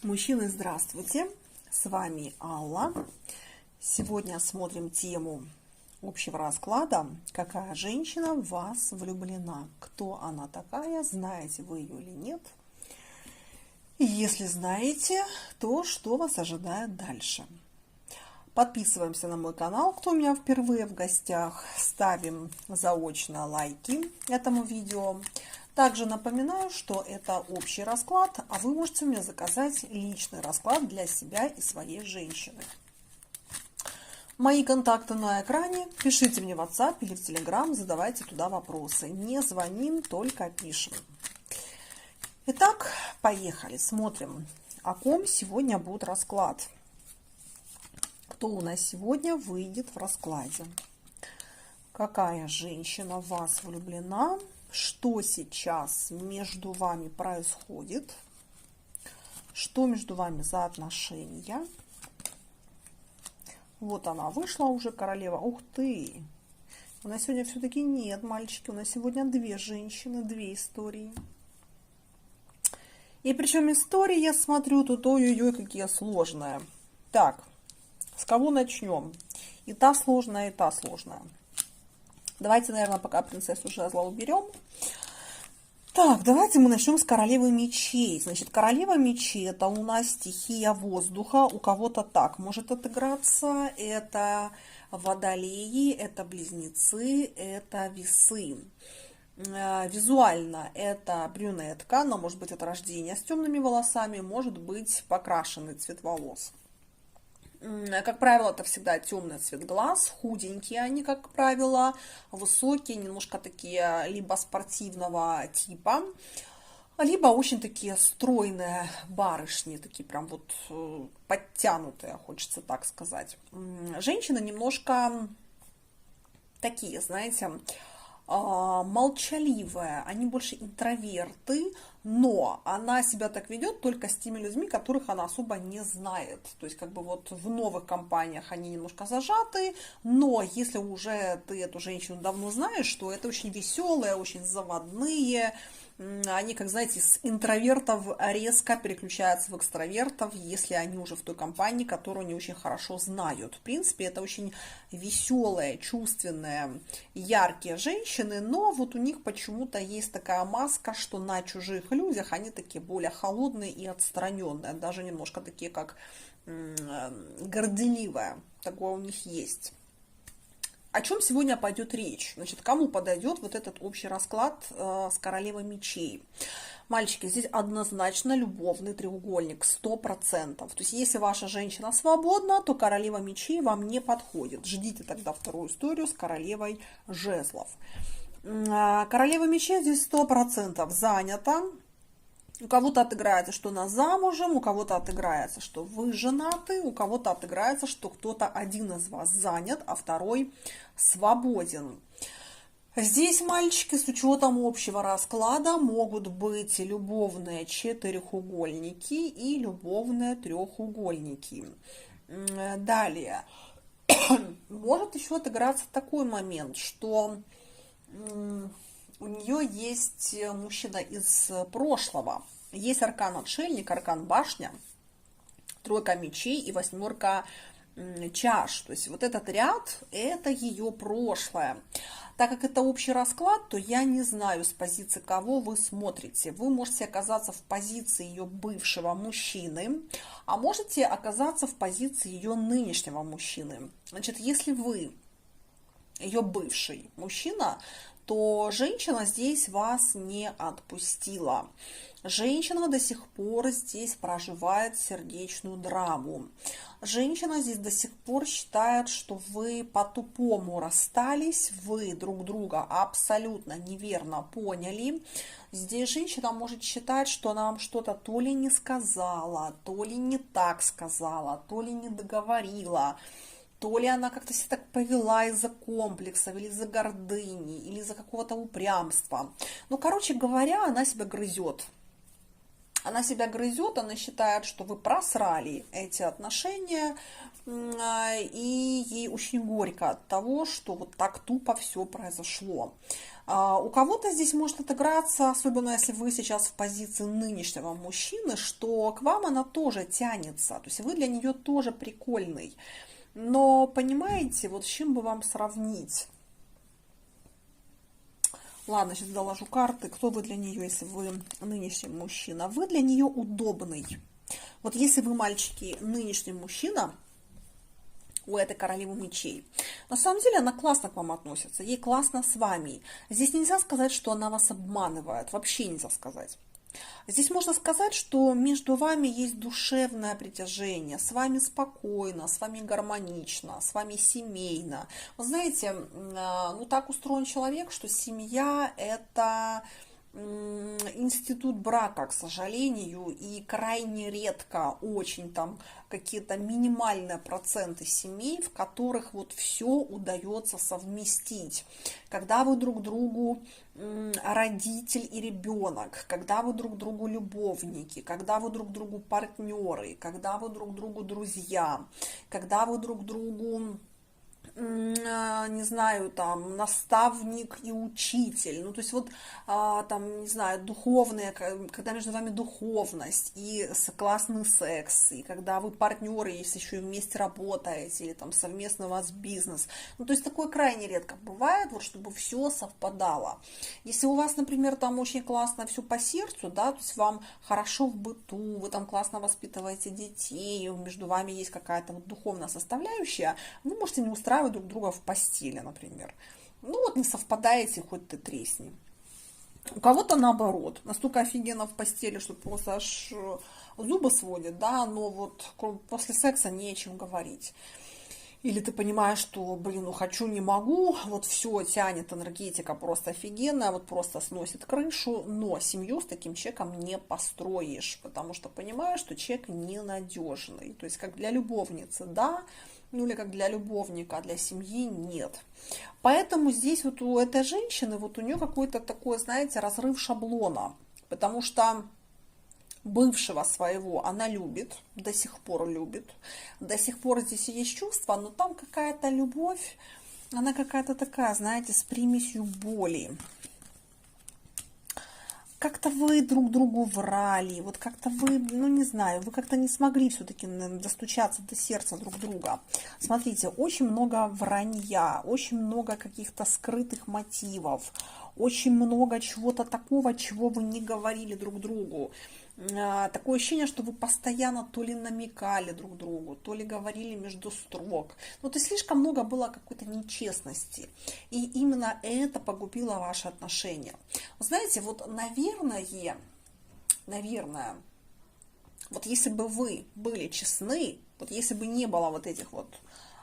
Мужчины, здравствуйте! С вами Алла. Сегодня смотрим тему общего расклада. Какая женщина в вас влюблена? Кто она такая? Знаете вы ее или нет? И если знаете, то что вас ожидает дальше? Подписываемся на мой канал, кто у меня впервые в гостях. Ставим заочно лайки этому видео. Также напоминаю, что это общий расклад, а вы можете у меня заказать личный расклад для себя и своей женщины. Мои контакты на экране. Пишите мне в WhatsApp или в Telegram, задавайте туда вопросы. Не звоним, только пишем. Итак, поехали. Смотрим, о ком сегодня будет расклад. Кто у нас сегодня выйдет в раскладе? Какая женщина в вас влюблена? Что сейчас между вами происходит? Что между вами за отношения? Вот она вышла уже, королева. Ух ты! У нас сегодня все-таки нет, мальчики. У нас сегодня две женщины, две истории. И причем истории, я смотрю, тут ой-ой-ой, какие сложные. Так, с кого начнем? И та сложная, и та сложная. Давайте, наверное, пока принцессу жезла уберем. Так, давайте мы начнем с королевы мечей. Значит, королева мечей — это у нас стихия воздуха. У кого-то так может отыграться. Это водолеи, это близнецы, это весы. Визуально это брюнетка, но может быть от рождения с темными волосами, может быть покрашенный цвет волос. Как правило, это всегда темный цвет глаз, худенькие они, как правило, высокие, немножко такие либо спортивного типа, либо очень такие стройные барышни, такие прям вот подтянутые, хочется так сказать. Женщины немножко такие, знаете, молчаливая, они больше интроверты, но она себя так ведет только с теми людьми, которых она особо не знает. То есть как бы вот в новых компаниях они немножко зажаты, но если уже ты эту женщину давно знаешь, то это очень веселые, очень заводные. Они, как знаете, с интровертов резко переключаются в экстравертов, если они уже в той компании, которую они очень хорошо знают. В принципе, это очень веселые, чувственные, яркие женщины, но вот у них почему-то есть такая маска, что на чужих людях они такие более холодные и отстраненные, даже немножко такие, как горделивые. Такое у них есть. О чем сегодня пойдет речь? Значит, кому подойдет вот этот общий расклад с королевой мечей? Мальчики, здесь однозначно любовный треугольник, 100%. То есть, если ваша женщина свободна, то королева мечей вам не подходит. Ждите тогда вторую историю с королевой жезлов. Королева мечей здесь 100% занята. У кого-то отыграется, что она замужем, у кого-то отыграется, что вы женаты, у кого-то отыграется, что кто-то один из вас занят, а второй свободен. Здесь, мальчики, с учетом общего расклада могут быть любовные четырехугольники и любовные трехугольники. Далее. Может еще отыграться такой момент, что у нее есть мужчина из прошлого. Есть аркан отшельник, аркан башня, тройка мечей и восьмерка чаш. То есть вот этот ряд — это ее прошлое. Так как это общий расклад, то я не знаю, с позиции кого вы смотрите. Вы можете оказаться в позиции ее бывшего мужчины, а можете оказаться в позиции ее нынешнего мужчины. Значит, если вы ее бывший мужчина, то женщина здесь вас не отпустила. Женщина до сих пор здесь проживает сердечную драму. Женщина здесь до сих пор считает, что вы по-тупому расстались, вы друг друга абсолютно неверно поняли. Здесь женщина может считать, что она вам что-то то ли не сказала, то ли не так сказала, то ли не договорила. То ли она как-то себя так повела из-за комплексов, или из-за гордыни, или из-за какого-то упрямства. Ну, короче говоря, она себя грызет. Она себя грызет, она считает, что вы просрали эти отношения, и ей очень горько от того, что вот так тупо все произошло. У кого-то здесь может отыграться, особенно если вы сейчас в позиции нынешнего мужчины, что к вам она тоже тянется, то есть вы для нее тоже прикольный. Но понимаете, вот с чем бы вам сравнить? Ладно, сейчас доложу карты. Кто вы для нее, если вы нынешний мужчина? Вы для нее удобный. Вот если вы, мальчики, нынешний мужчина, у этой королевы мечей. На самом деле она классно к вам относится, ей классно с вами. Здесь нельзя сказать, что она вас обманывает, вообще нельзя сказать. Здесь можно сказать, что между вами есть душевное притяжение, с вами спокойно, с вами гармонично, с вами семейно. Вы знаете, ну так устроен человек, что семья – это институт брака, к сожалению, и крайне редко, очень там какие-то минимальные проценты семей, в которых вот все удается совместить. Когда вы друг другу родитель и ребенок, когда вы друг другу любовники, когда вы друг другу партнеры, когда вы друг другу друзья, когда вы друг другу не знаю, там, наставник и учитель, ну, то есть вот, там, не знаю, духовные, когда между вами духовность и классный секс, и когда вы партнеры, если еще и вместе работаете, или там совместно у вас бизнес, ну, то есть такое крайне редко бывает, вот, чтобы все совпадало. Если у вас, например, там очень классно все по сердцу, да, то есть вам хорошо в быту, вы там классно воспитываете детей, между вами есть какая-то вот духовная составляющая, вы можете не устраивать друг друга в постели, например. Ну вот не совпадаете, хоть ты тресни. У кого-то наоборот, настолько офигенно в постели, что просто аж зубы сводит, да, но вот после секса не о чем говорить. Или ты понимаешь, что, блин, ну хочу, не могу, вот все тянет, энергетика просто офигенная, вот просто сносит крышу, но семью с таким человеком не построишь, потому что понимаешь, что человек ненадежный. То есть как для любовницы, да, ну или как для любовника, а для семьи нет. Поэтому здесь вот у этой женщины, вот у нее какой-то такой, знаете, разрыв шаблона, потому что бывшего своего она любит, до сих пор любит, до сих пор здесь есть чувства, но там какая-то любовь, она какая-то такая, знаете, с примесью боли. Как-то вы друг другу врали, вот как-то вы, ну не знаю, вы как-то не смогли все-таки достучаться до сердца друг друга. Смотрите, очень много вранья, очень много каких-то скрытых мотивов, очень много чего-то такого, чего вы не говорили друг другу. Такое ощущение, что вы постоянно то ли намекали друг другу, то ли говорили между строк. Ну, то есть слишком много было какой-то нечестности. И именно это погубило ваши отношения. Вы знаете, вот, наверное, вот если бы вы были честны, вот если бы не было вот этих вот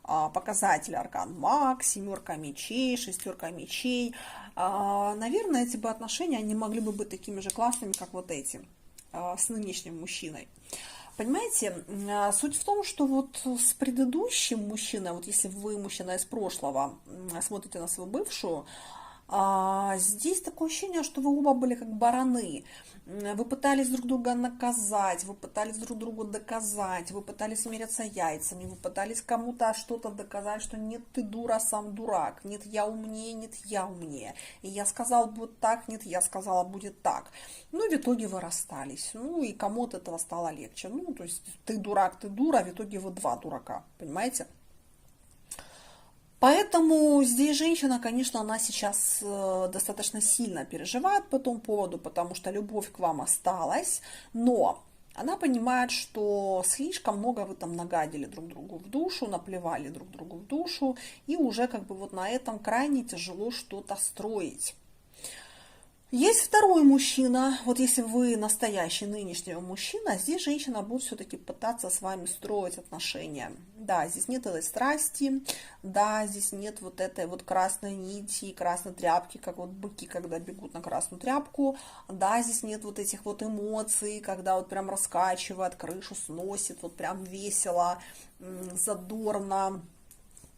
показателей аркан маг, семерка мечей, шестерка мечей, наверное, эти бы отношения, они могли бы быть такими же классными, как вот эти, с нынешним мужчиной. Понимаете, суть в том, что вот с предыдущим мужчиной, вот если вы мужчина из прошлого, смотрите на свою бывшую, здесь такое ощущение, что вы оба были как бараны. Вы пытались друг друга наказать, вы пытались друг другу доказать, вы пытались меряться яйцами, вы пытались кому-то что-то доказать, что нет, ты дура, сам дурак, нет, я умнее, нет, я умнее. И я сказал, будет так, нет, я сказала, будет так. Ну, и в итоге вы расстались. Ну, и кому от этого стало легче. Ну, то есть ты дурак, ты дура, а в итоге вы два дурака, понимаете? Поэтому здесь женщина, конечно, она сейчас достаточно сильно переживает по этому поводу, потому что любовь к вам осталась, но она понимает, что слишком много вы там нагадили друг другу в душу, наплевали друг другу в душу, и уже как бы вот на этом крайне тяжело что-то строить. Есть второй мужчина, вот если вы настоящий нынешний мужчина, здесь женщина будет все-таки пытаться с вами строить отношения. Да, здесь нет этой страсти, да, здесь нет вот этой вот красной нити, красной тряпки, как вот быки, когда бегут на красную тряпку, да, здесь нет вот этих вот эмоций, когда вот прям раскачивает, крышу сносит, вот прям весело, задорно,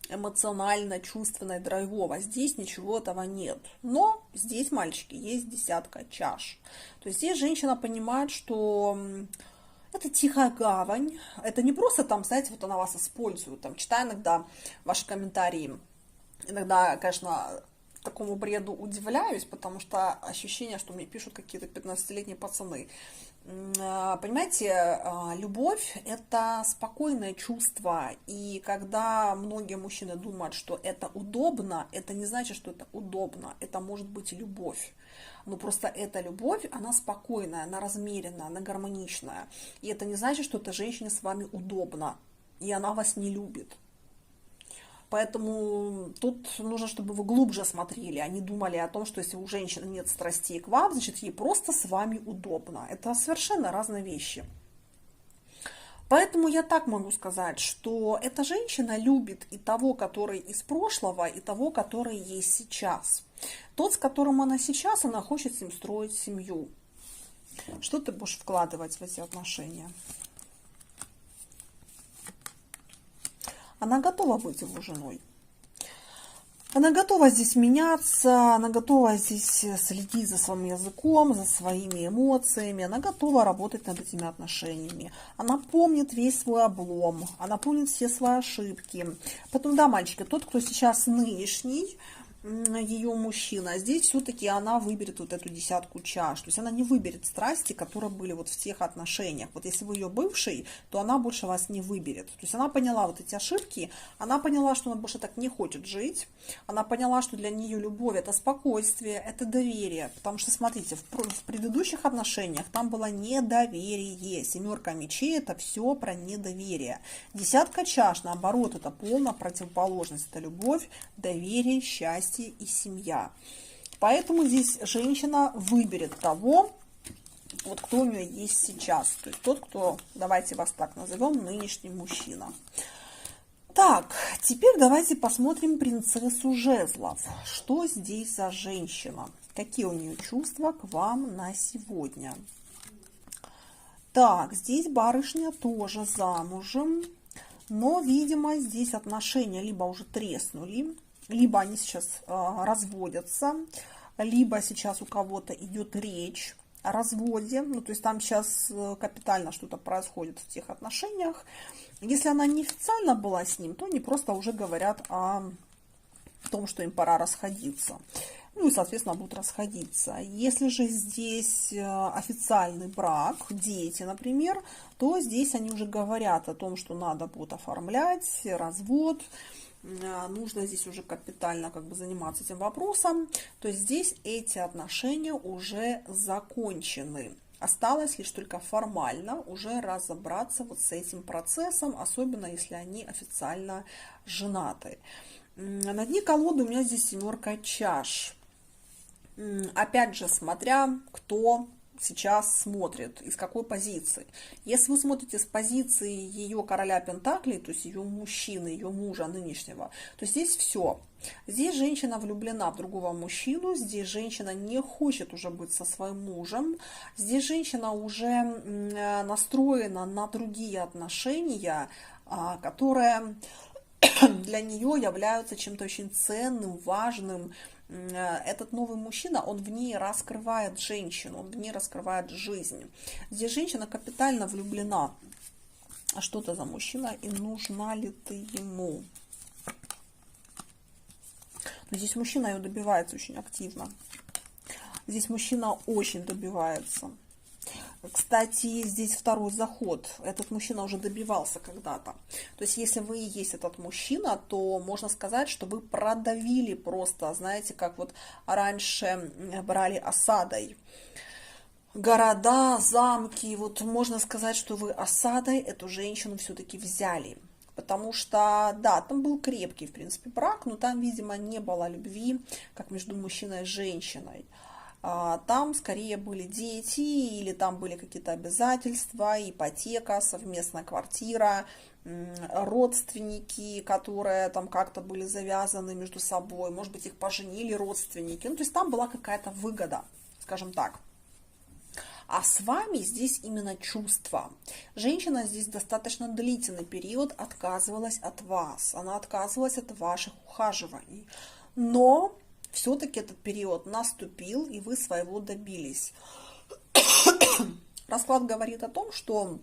эмоционально, чувственно, драйвово. Здесь ничего этого нет. Но здесь, мальчики, есть десятка чаш. То есть здесь женщина понимает, что это тихая гавань. Это не просто там, знаете, вот она вас использует. Там, читая иногда ваши комментарии, иногда, конечно, такому бреду удивляюсь, потому что ощущение, что мне пишут какие-то 15-летние пацаны. Понимаете, любовь – это спокойное чувство, и когда многие мужчины думают, что это удобно, это не значит, что это удобно, это может быть любовь. Но просто эта любовь, она спокойная, она размеренная, она гармоничная. И это не значит, что эта женщина с вами удобна, и она вас не любит. Поэтому тут нужно, чтобы вы глубже смотрели, а не думали о том, что если у женщины нет страстей к вам, значит, ей просто с вами удобно. Это совершенно разные вещи. Поэтому я так могу сказать, что эта женщина любит и того, который из прошлого, и того, который есть сейчас. Тот, с которым она сейчас, она хочет с ним строить семью. Что ты будешь вкладывать в эти отношения? Она готова быть его женой. Она готова здесь меняться, она готова здесь следить за своим языком, за своими эмоциями, она готова работать над этими отношениями. Она помнит весь свой облом, она помнит все свои ошибки. Поэтому, да, мальчики, тот, кто сейчас нынешний, ее мужчина, здесь все-таки она выберет вот эту 10 чаш. То есть она не выберет страсти, которые были вот в тех отношениях. Вот если вы ее бывший, то она больше вас не выберет. То есть она поняла вот эти ошибки, она поняла, что она больше так не хочет жить. Она поняла, что для нее любовь – это спокойствие, это доверие. Потому что, смотрите, в предыдущих отношениях там было недоверие. 7 мечей – это все про недоверие. 10 чаш, наоборот, это полная противоположность. Это любовь, доверие, счастье и семья. Поэтому здесь женщина выберет того, вот кто у нее есть сейчас. То есть тот, кто, давайте вас так назовем, нынешний мужчина. Так, теперь давайте посмотрим принцессу жезлов. Что здесь за женщина? Какие у нее чувства к вам на сегодня? Так, здесь барышня тоже замужем. Но, видимо, здесь отношения либо уже треснули, либо они сейчас разводятся, либо сейчас у кого-то идет речь о разводе. Ну, то есть там сейчас капитально что-то происходит в тех отношениях. Если она не официально была с ним, то они просто уже говорят о том, что им пора расходиться. Ну и, соответственно, будут расходиться. Если же здесь официальный брак, дети, например, то здесь они уже говорят о том, что надо будет оформлять развод. Нужно здесь уже капитально как бы заниматься этим вопросом. То есть здесь эти отношения уже закончены. Осталось лишь только формально уже разобраться вот с этим процессом, особенно если они официально женаты. На дне колоды у меня здесь 7 чаш. Опять же, смотря кто сейчас смотрит, из какой позиции. Если вы смотрите с позиции ее короля Пентаклей, то есть ее мужчины, ее мужа нынешнего, то здесь все. Здесь женщина влюблена в другого мужчину, здесь женщина не хочет уже быть со своим мужем, здесь женщина уже настроена на другие отношения, которые для нее являются чем-то очень ценным, важным. Этот новый мужчина, он в ней раскрывает женщину, он в ней раскрывает жизнь. Здесь женщина капитально влюблена. А что это за мужчина и нужна ли ты ему? Но здесь мужчина ее добивается очень активно. Здесь мужчина очень добивается. Кстати, здесь второй заход. Этот мужчина уже добивался когда-то. То есть, если вы и есть этот мужчина, то можно сказать, что вы продавили просто, знаете, как вот раньше брали осадой города, замки. Вот можно сказать, что вы осадой эту женщину все-таки взяли. Потому что, да, там был крепкий, в принципе, брак, но там, видимо, не было любви, как между мужчиной и женщиной. Там скорее были дети, или там были какие-то обязательства, ипотека, совместная квартира, родственники, которые там как-то были завязаны между собой, может быть, их поженили родственники. Ну, то есть там была какая-то выгода, скажем так. А с вами здесь именно чувство. Женщина здесь достаточно длительный период отказывалась от вас. Она отказывалась от ваших ухаживаний. Но все-таки этот период наступил, и вы своего добились. Расклад говорит о том, что,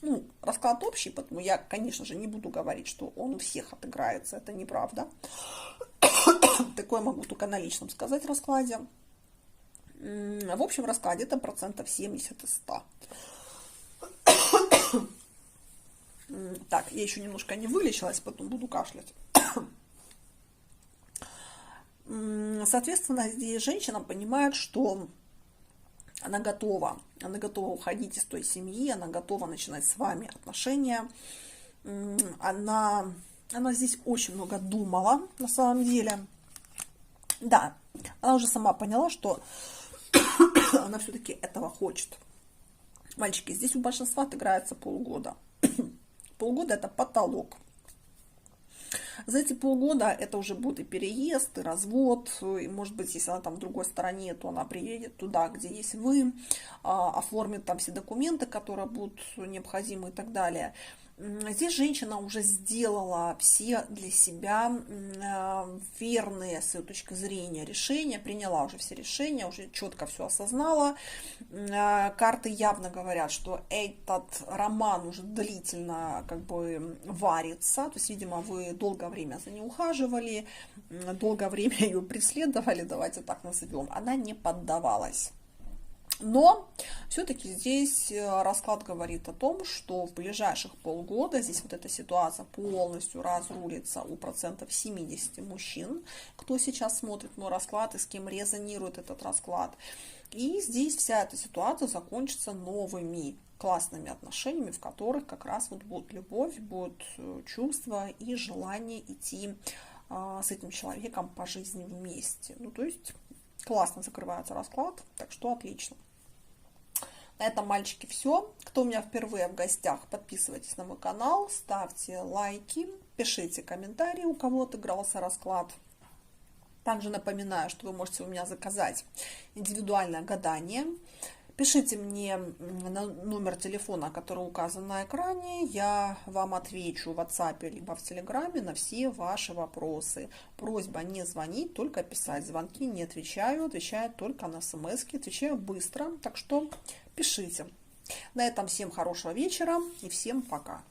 ну, расклад общий, поэтому я, конечно же, не буду говорить, что он у всех отыграется, это неправда. Такое могу только на личном сказать раскладе. В общем раскладе это процентов 70 из 100. Так, я еще немножко не вылечилась, потом буду кашлять. Соответственно, здесь женщина понимает, что она готова уходить из той семьи, она готова начинать с вами отношения. Она здесь очень много думала, на самом деле. Да, она уже сама поняла, что она все-таки этого хочет. Мальчики, здесь у большинства отыграется полгода. Полгода это потолок. За эти полгода это уже будет и переезд, и развод, и, может быть, если она там в другой стороне, то она приедет туда, где есть вы, оформит там все документы, которые будут необходимы и так далее. Здесь женщина уже сделала все для себя верные, с ее точки зрения, решения, приняла уже все решения, уже четко все осознала. Карты явно говорят, что этот роман уже длительно как бы варится, то есть, видимо, вы долгое время за ней ухаживали, долгое время ее преследовали, давайте так назовем, она не поддавалась. Но все-таки здесь расклад говорит о том, что в ближайших полгода здесь вот эта ситуация полностью разрулится у процентов 70 мужчин, кто сейчас смотрит мой расклад и с кем резонирует этот расклад. И здесь вся эта ситуация закончится новыми классными отношениями, в которых как раз вот будет любовь, будет чувство и желание идти с этим человеком по жизни вместе. Ну, то есть классно закрывается расклад, так что отлично. На этом, мальчики, все. Кто у меня впервые в гостях, подписывайтесь на мой канал, ставьте лайки, пишите комментарии, у кого отыгрался расклад. Также напоминаю, что вы можете у меня заказать индивидуальное гадание. Пишите мне на номер телефона, который указан на экране. Я вам отвечу в WhatsApp либо в Телеграме на все ваши вопросы. Просьба не звонить, только писать. Звонки не отвечаю, отвечаю только на смс-ки, отвечаю быстро. Так что пишите. На этом всем хорошего вечера и всем пока.